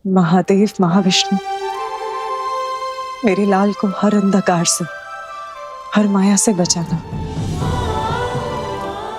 महादेव महाविष्णु मेरे लाल को हर अंधकार से, हर माया से बचाना।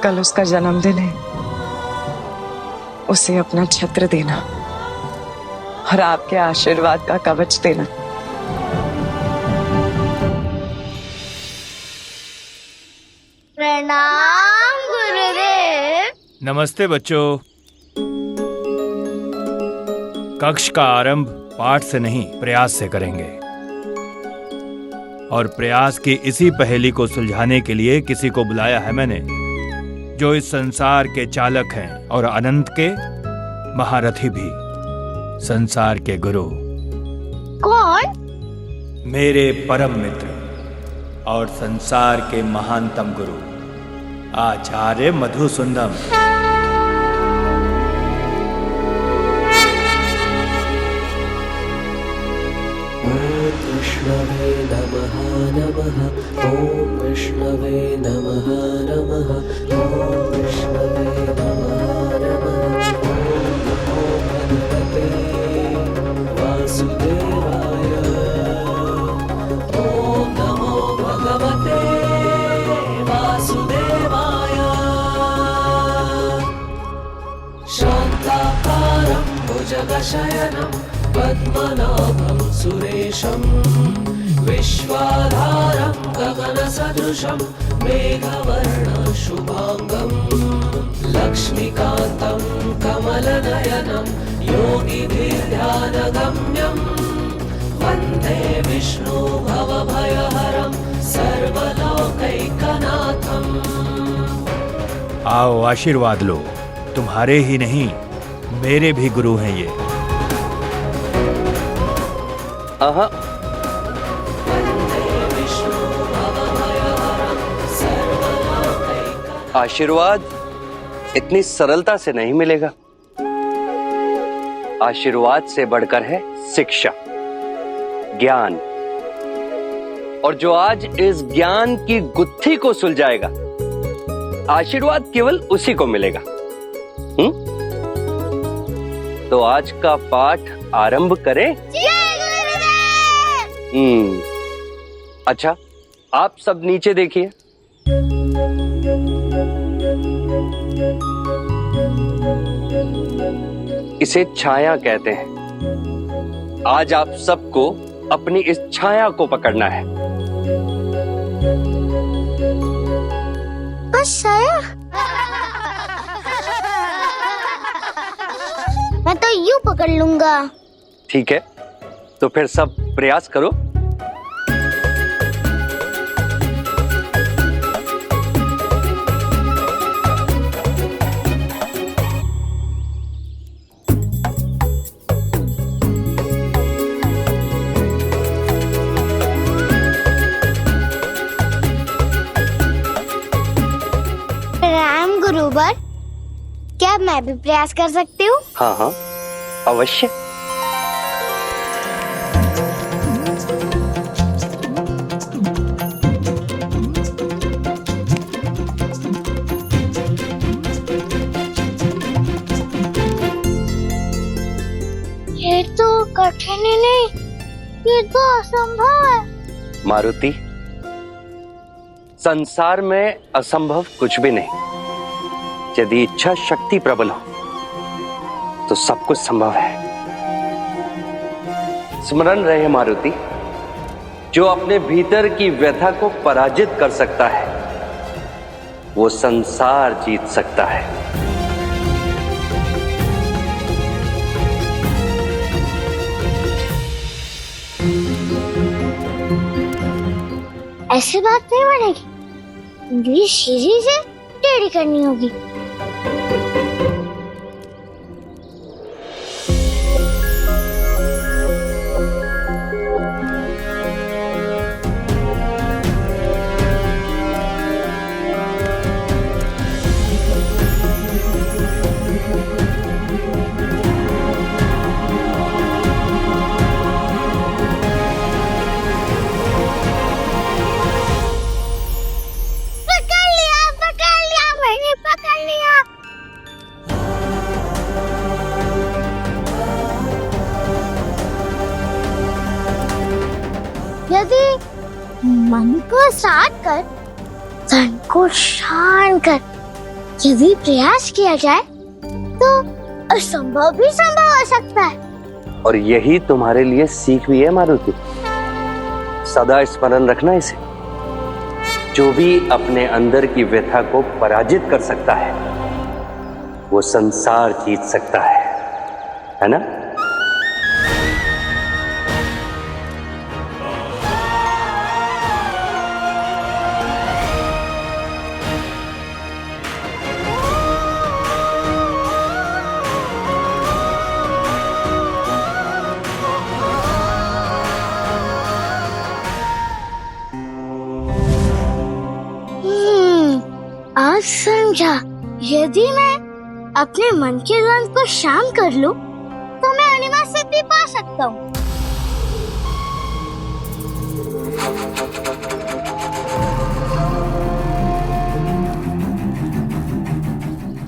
कल उसका जन्मदिन है, उसे अपना छत्र देना और आपके आशीर्वाद का कवच देना। प्रणाम गुरुदेव। नमस्ते बच्चों। कक्ष का आरंभ पाठ से नहीं प्रयास से करेंगे और प्रयास की इसी पहेली को सुलझाने के लिए किसी को बुलाया है मैंने, जो इस संसार के चालक हैं और अनंत के महारथी भी, संसार के गुरु। कौन? मेरे परम मित्र और संसार के महानतम गुरु आचार्य मधुसूदन। विष्णवे नमः नमः। ओम विष्णवे नमः नमः। ओम विष्णवे नमः नमः। ओम नमो भगवते वासुदेवाय। ओम नमो भगवते वासुदेवाय। शान्ताकारं भुजगशयनं पद्मनाभं सुरेशं विश्वाधारं गगनसदृशं मेघवर्णं शुभांगं लक्ष्मीकान्तं कमलनयनं योगिभिर्ध्यानगम्यं वन्दे विष्णु भवभयहरं सर्वलोकैकनाथम्। आओ आशीर्वाद लो, तुम्हारे ही नहीं मेरे भी गुरु हैं ये। आशीर्वाद इतनी सरलता से नहीं मिलेगा। आशीर्वाद से बढ़कर है शिक्षा, ज्ञान, और जो आज इस ज्ञान की गुत्थी को सुलझाएगा, आशीर्वाद केवल उसी को मिलेगा। तो आज का पाठ आरंभ करें। अच्छा, आप सब नीचे देखिए। इसे छाया कहते हैं। आज आप सबको अपनी इस छाया को पकड़ना है। बस छाया? मैं तो यूं पकड़ लूंगा। ठीक है, तो फिर सब प्रयास करो। प्रणाम गुरुवर, क्या मैं भी प्रयास कर सकती हूँ? हाँ हाँ, अवश्य। ये तो कठिन ही नहीं, ये तो असंभव है। मारुति, संसार में असंभव कुछ भी नहीं। यदि इच्छा शक्ति प्रबल हो तो सब कुछ संभव है। स्मरण रहे मारुति, जो अपने भीतर की व्यथा को पराजित कर सकता है, वो संसार जीत सकता है। ऐसी बात नहीं बनेगी, उंगली सीधी से टेढ़ी करनी होगी। पकड़ लिया, मैंने पकड़ लिया। यदि मन को साथ कर, तन को शांत कर यदि प्रयास किया जाए तो असंभव भी संभव हो सकता है। और यही तुम्हारे लिए सीख भी है मारुति। सदा स्मरण रखना इसे। जो भी अपने अंदर की व्यथा को पराजित कर सकता है वो संसार जीत सकता है ना? आज समझा। यदि मैं अपने मन के द्वंद को शांत कर लूं, तो मैं अनिवार्य सिद्धि पा सकता हूँ।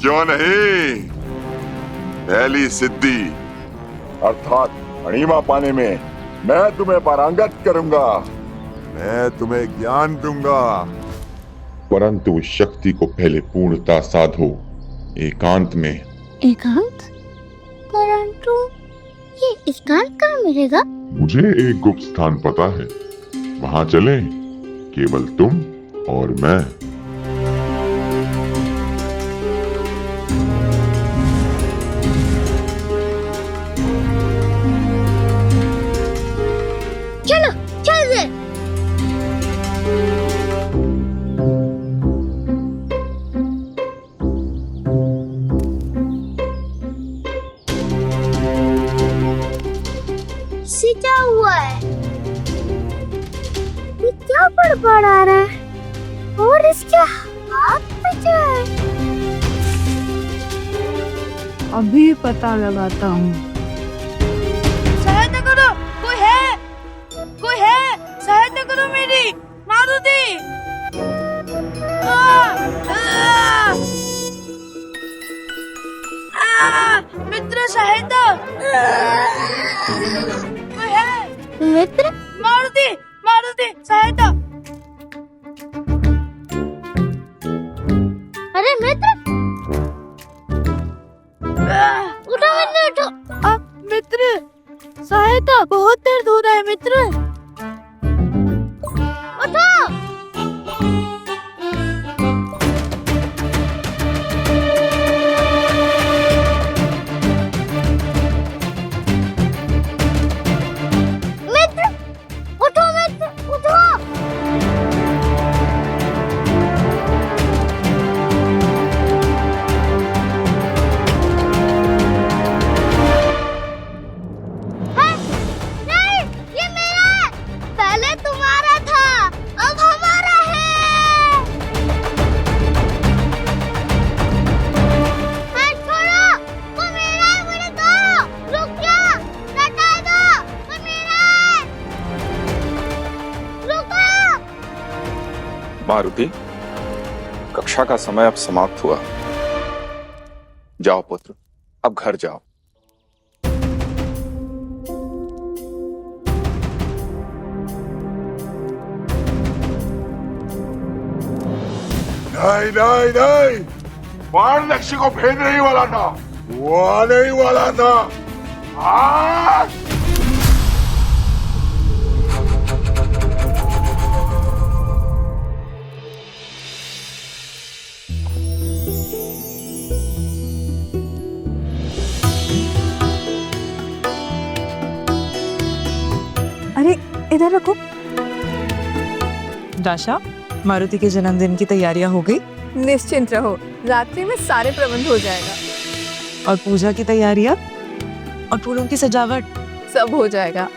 क्यों नहीं? पहली सिद्धि अर्थात अणिमा पाने में मैं तुम्हें पारंगत करूंगा। मैं तुम्हें ज्ञान दूंगा, परंतु उस शक्ति को पहले पूर्णता साधो एकांत में। एकांत? परंतु ये एकांत कहाँ मिलेगा? मुझे एक गुप्त स्थान पता है, वहां चलें, केवल तुम और मैं। चलो चल दे। क्या हुआ है? ये क्या बड़बड़ आ रहा है? और इसके हाथ में क्या है? अभी पता लगाता हूँ। सहायता करो, कोई है? कोई है? सहायता करो मेरी, मारुति। मित्र सहायता। कोई है? मित्र? मारुति, मारुति सहायता। अरे मित्र, उठो मित्र, उठो। मित्र सहायता, बहुत दर्द हो रहा है मित्र। उठो। मित्र, उठो मित्र, उठो। नहीं, ये मेरा है। पहले तुम्हारा था, अब हमारा है। छोड़ो, वो मेरा है, मुझे दो। रुक जा, हटा दो, वो मेरा है। रुको। मारुति, कक्षा का समय अब समाप्त हुआ। जाओ पुत्र, अब घर जाओ। नहीं नहीं नहीं, बाण लक्ष्य को भेदने ही वाला था, वो आने ही वाला था। अरे इधर रखो। दाशा, मारुति के जन्मदिन की तैयारियां हो गई? निश्चिंत रहो, रात्रि में सारे प्रबंध हो जाएगा। और पूजा की तैयारियां और फूलों की सजावट? सब हो जाएगा।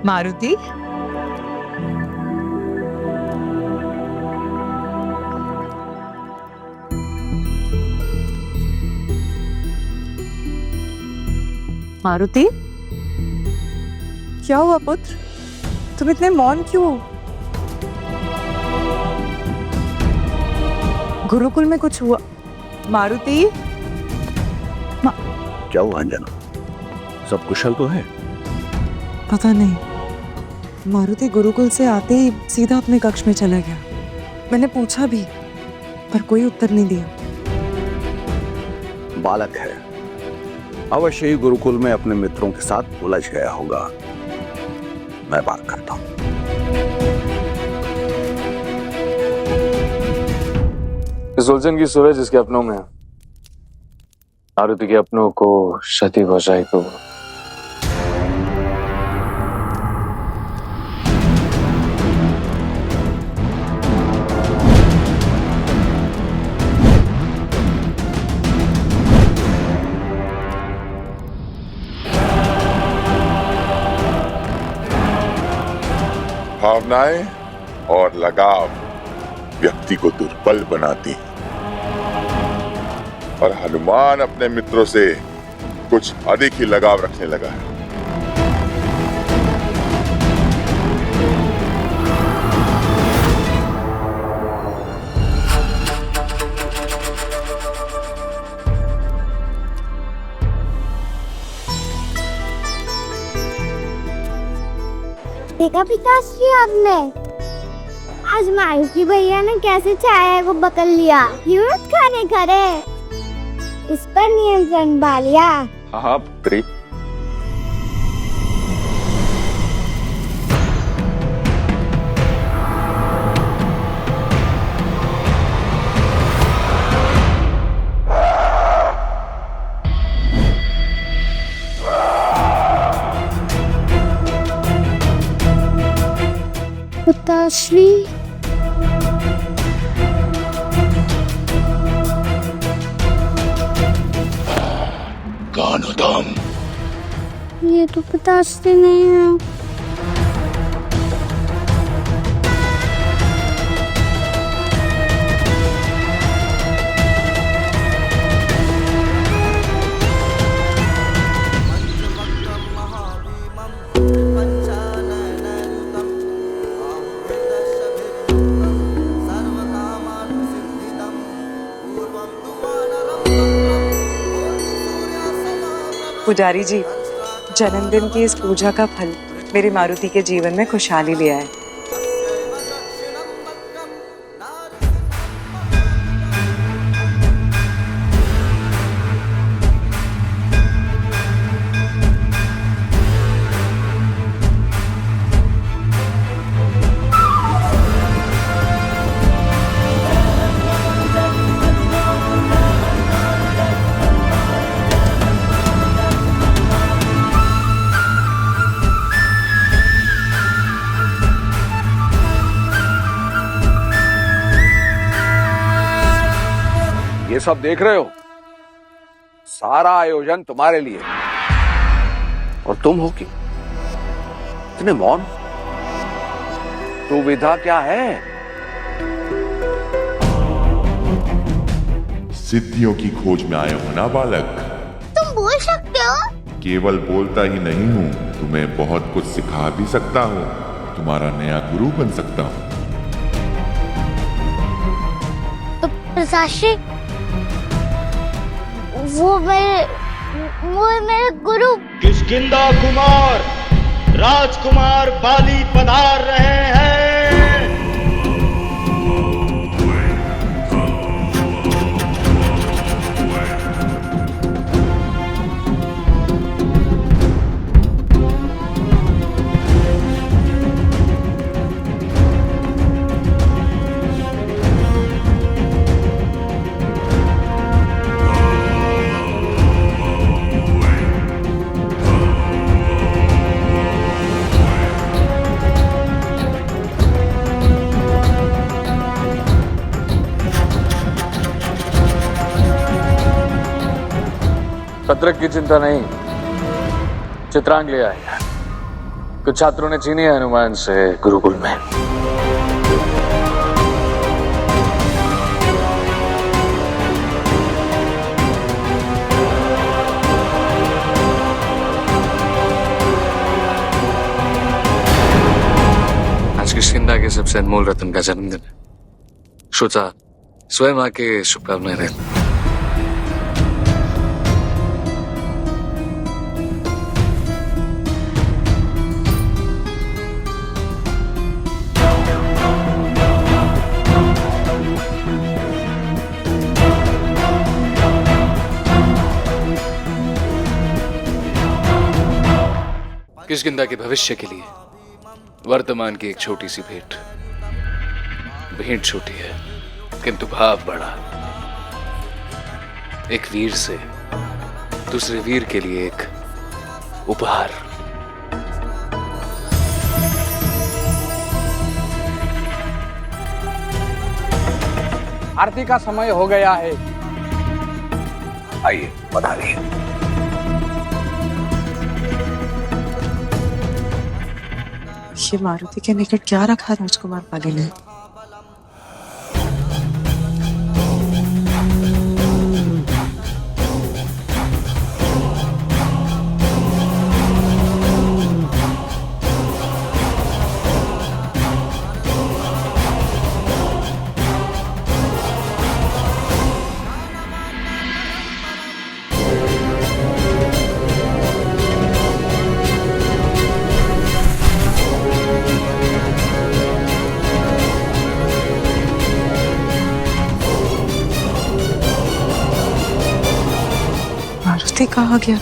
मारुति, मारुति, क्या हुआ पुत्र? तुम इतने मौन क्यों हो? गुरुकुल में कुछ हुआ? मारुति, क्या हुआ अंजना? सब कुशल तो है? पता नहीं, मारुति गुरुकुल से आते ही सीधा अपने कक्ष में चला गया। मैंने पूछा भी पर कोई उत्तर नहीं दिया। बालक है, अवश्य ही गुरुकुल में अपने मित्रों के साथ उलझ गया होगा। मैं बात करता हूँ। इस उलझन की सूरज जिसके अपनों में है, मारुति के अपनों को क्षति पहुंचाई तो भावनाएं और लगाव व्यक्ति को दुर्बल बनाती हैं और हनुमान अपने मित्रों से कुछ अधिक ही लगाव रखने लगा है। देखा पिताश्री आपने, आज मारुति भैया ने कैसे चाय को पकड़ लिया। यूं खाने करे, इस पर नियंत्रण पा लिया। हाँ पुत्री, पिताश्री, कानोदम, ये तो पिताश्री नहीं है। पुजारी जी, जन्मदिन की इस पूजा का फल मेरी मारुति के जीवन में खुशहाली ले आए। ये सब देख रहे हो, सारा आयोजन तुम्हारे लिए, और तुम हो कि इतने मौन। दुविधा क्या है? सिद्धियों की खोज में आए हो ना बालक? तुम बोल सकते हो? केवल बोलता ही नहीं हूँ, तुम्हें बहुत कुछ सिखा भी सकता हूँ। तुम्हारा नया गुरु बन सकता हूँ। तो पिताश्री, वो मेरे गुरु किष्किंधा कुमार राजकुमार बाली पधार रहे हैं। पत्रक की चिंता नहीं, चित्रांग ले आए। कुछ छात्रों ने छीनी है हनुमान से गुरुकुल में। आज किष्किंधा के सबसे अनमोल रत्न का जन्मदिन है। श्रोता स्वयं आके शुभकामनाएं दें। किष्किंधा के भविष्य के लिए वर्तमान की एक छोटी सी भेंट। भेंट छोटी है किंतु भाव बड़ा। एक वीर से दूसरे वीर के लिए एक उपहार। आरती का समय हो गया है। आइए पधारिए। ये मारुति के निकट क्या रखा राजकुमार पाली ने? मारुति कहाँ गया?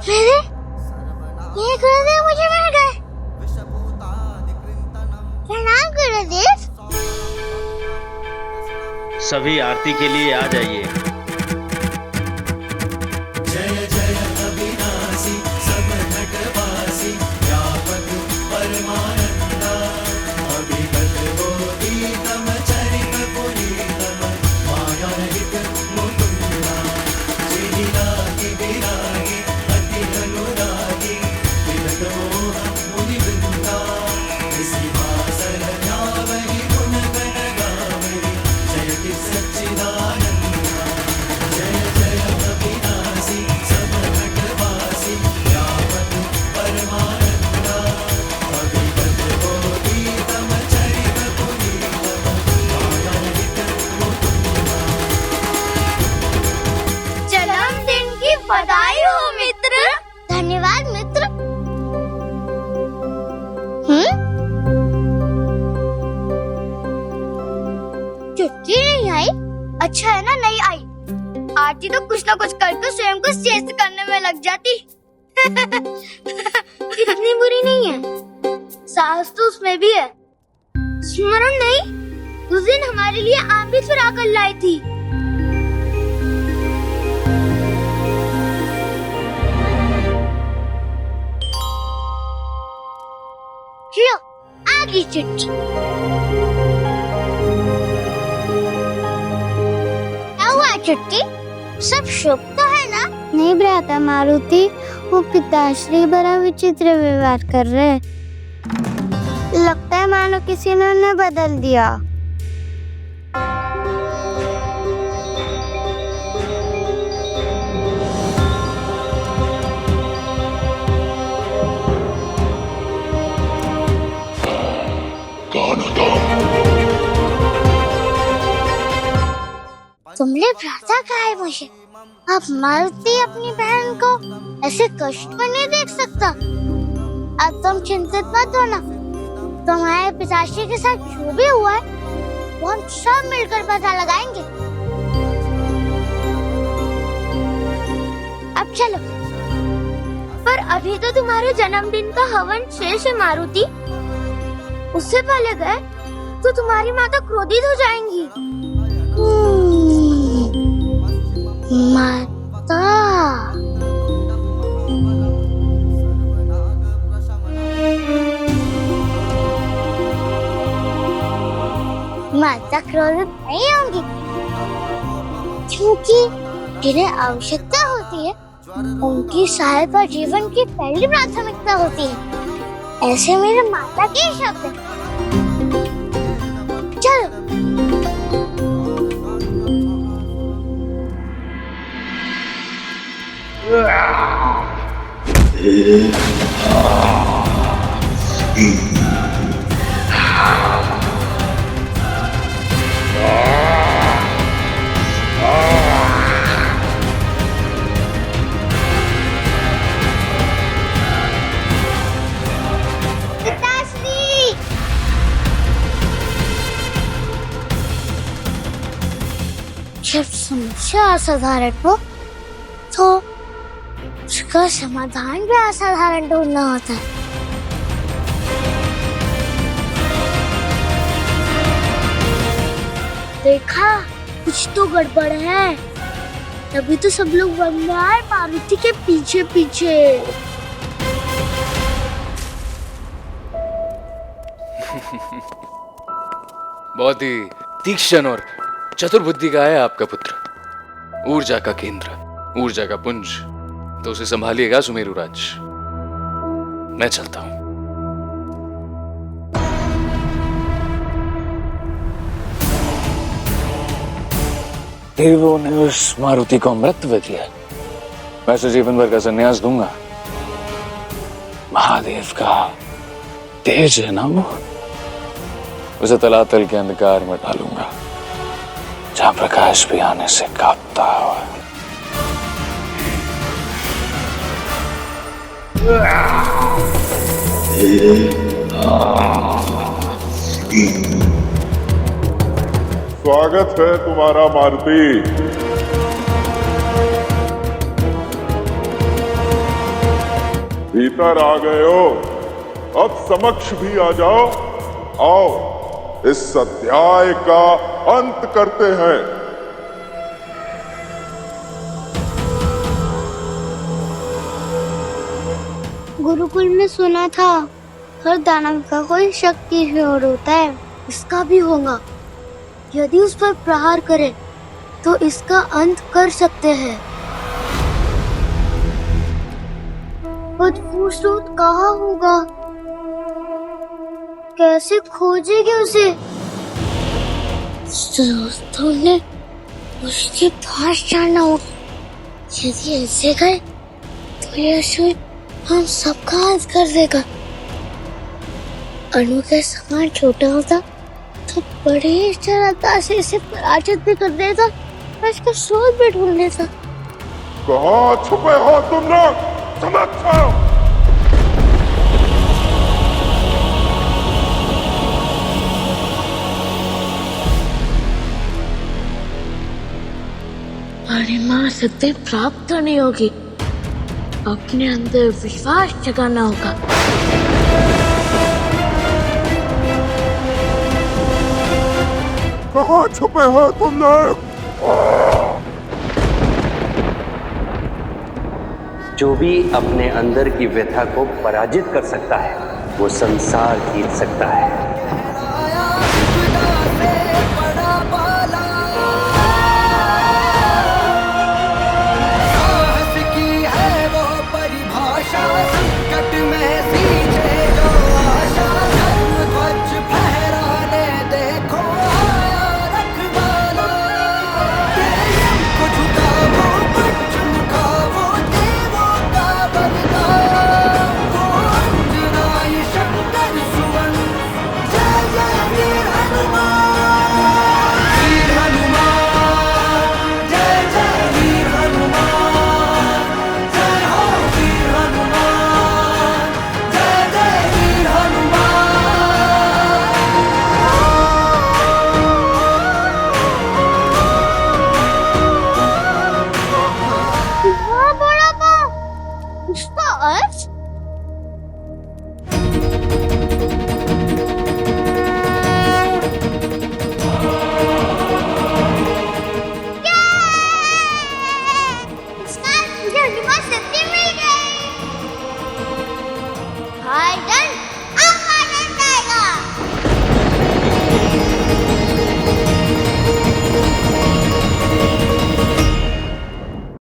मेरे ये गुरुदेव मुझे मिल गए। प्रणाम गुरुदेव। सभी आरती के लिए आ जाइए। जय जय अविनाशी सब घटवासी व्यापक परमानंदा अभिगत बोधितम चरित पुनीतम मायाहित मुकुंदा श्रीरागी विरागी अति अनुरागी विगत मोह मुनिवृंदा सिंहासन ध्यावहि गुण गण गावहि जयति सच्चिदानंदा जय जय अविनाशी सब घटवासी व्यापक परमानंदा अभिगत बोधितम चरित पुनीतम मायाहित मुकुंदा। जन्मदिन की बधाई हो मित्र। धन्यवाद मित्र। छुट्टी नहीं आई? अच्छा है ना नहीं आई। आरती तो कुछ ना कुछ करके स्वयं को श्रेष्ठ करने में लग जाती। इतनी बुरी नहीं है, साहस तो उसमें भी है। स्मरण नहीं, उस दिन हमारे लिए आम भी चुरा कर लाई थी। लो आ गई चिट्ठी। क्या हुआ चिट्ठी? सब शुभ तो है ना? नहीं भ्राता मारुति, वो पिताश्री बड़ा विचित्र व्यवहार कर रहे हैं। लगता है मानो किसी ने उन्हें बदल दिया। तुमने भ्राता कहा है मुझे। अब मारुति अपनी बहन को ऐसे कष्ट में नहीं देख सकता। अब तुम चिंतित मत होना। तुम्हारे पिताश्री के साथ जो भी हुआ है वो हम सब मिलकर पता लगाएंगे। अब चलो। पर अभी तो तुम्हारे जन्मदिन का हवन शेष है मारुति। उससे पहले गए तो तुम्हारी माता क्रोधित हो जाएंगी। माता माता क्रोधित नहीं होंगी, क्योंकि जिन्हें आवश्यकता होती है उनकी सहायता जीवन की पहली प्राथमिकता होती है। ऐसे मेरे माता के शब्द हैं। चलो। जब समस्या असाधारण हो तो इसका समाधान भी असाधारण ढूंढना होता है। देखा, कुछ तो गड़बड़ है। तभी तो सब लोग बन गए हैं मारुति के पीछे पीछे। बहुत ही तीक्ष्ण और चतुर बुद्धि का है आपका पुत्र। ऊर्जा का केंद्र, ऊर्जा का पुंज, तो उसे संभालिएगा सुमेरु राज। मैं चलता हूं। देवों ने उस मारुति को अमृतत्व दिया, मैं उसे जीवन भर का संन्यास दूंगा। महादेव का तेज है ना वो, उसे तलातल के अंधकार में डालूंगा, जहां प्रकाश भी आने से कांपता हुआ। स्वागत है तुम्हारा मारुति। भीतर आ गए हो, अब समक्ष भी आ जाओ। आओ, इस अध्याय का अंत करते हैं। गुरुकुल में सुना था हर दानव का कोई शक्ति और होता है, इसका भी होगा। यदि उस पर प्रहार करें तो इसका अंत कर सकते हैं। पर वो स्रोत कहाँ होगा? कैसे खोजेंगे उसे? दोस्तों ने उसके पास जाना होगा। यदि ऐसे गए तो यह स्रोत हम सबका अंत कर देगा। अणु का समान छोटा होता तो बड़े ही सरलता से इसे पराजित भी कर देता और इसका स्रोत भी ढूंढ लेता। कहाँ छुपे हो तुम लोग? समक्ष आओ। परिमा शक्ति प्राप्त नहीं होगी, अपने अंदर विश्वास जगाना होगा। कहाँ छुपे हो तुम लोग? जो भी अपने अंदर की व्यथा को पराजित कर सकता है, वो संसार जीत सकता है। उसका अर्थ